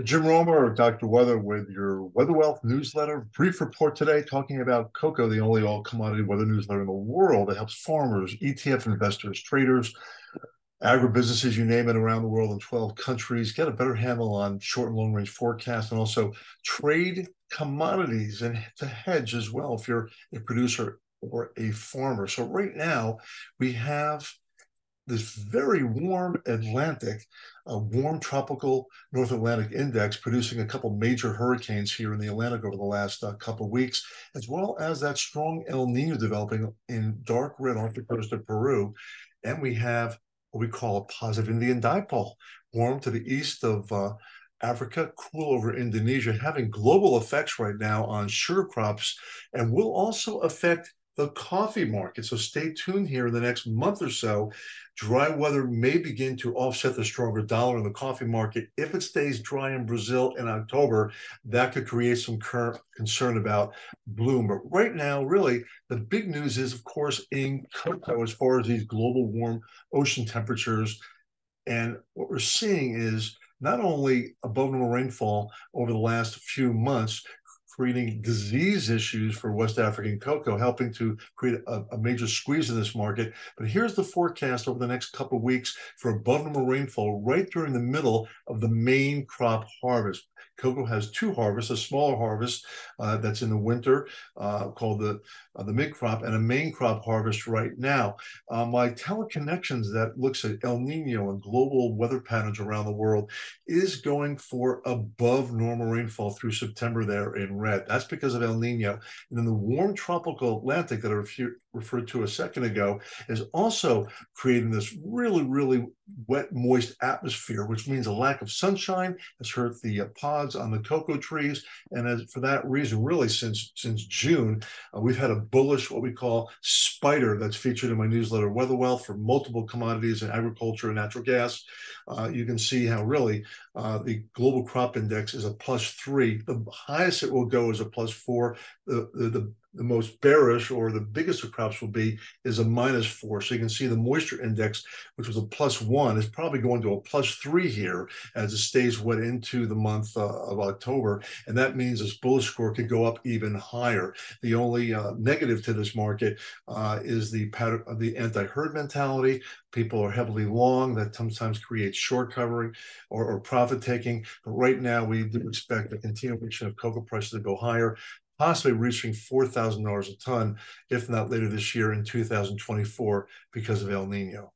Jim Romer, Dr. Weather, with your Weather Wealth newsletter. Brief report today talking about cocoa, the only all commodity weather newsletter in the world that helps farmers, ETF investors, traders, agribusinesses, you name it, around the world in 12 countries, get a better handle on short and long range forecasts and also trade commodities and to hedge as well if you're a producer or a farmer. So, right now, we have this very warm Atlantic, a warm tropical North Atlantic index producing a couple major hurricanes here in the Atlantic over the last couple of weeks, as well as that strong El Nino developing in dark red off the coast of Peru. And we have what we call a positive Indian dipole, warm to the east of Africa, cool over Indonesia, having global effects right now on sugar crops and will also affect the coffee market. So stay tuned here in the next month or so. Dry weather may begin to offset the stronger dollar in the coffee market. If it stays dry in Brazil in October, that could create some current concern about bloom. But right now, really, the big news is, of course, in cocoa as far as these global warm ocean temperatures. And what we're seeing is not only above normal rainfall over the last few months, creating disease issues for West African cocoa, helping to create a major squeeze in this market. But here's the forecast over the next couple of weeks for above normal rainfall right during the middle of the main crop harvest. Cocoa has two harvests: a smaller harvest that's in the winter called the mid crop, and a main crop harvest right now. My teleconnections that looks at El Nino and global weather patterns around the world is going for above normal rainfall through September there in red. That's because of El Nino. And then the warm tropical Atlantic that I referred to a second ago is also creating this really, really wet, moist atmosphere, which means a lack of sunshine has hurt the pods on the cocoa trees. And for that reason, really since June, we've had a bullish, what we call spider, that's featured in my newsletter, Weather Wealth, for multiple commodities in agriculture and natural gas. You can see how really the global crop index is a +3. The highest it will go is a +4. The most bearish, or the biggest of crops will be, is a -4. So you can see the moisture index, which was a +1, is probably going to a +3 here as it stays wet into the month of October. And that means this bullish score could go up even higher. The only negative to this market is the pattern of the anti-herd mentality. People are heavily long. That sometimes creates short covering or profit taking. But right now, we do expect a continuation of cocoa prices to go higher, possibly reaching $4,000 a ton, if not later this year in 2024 because of El Nino.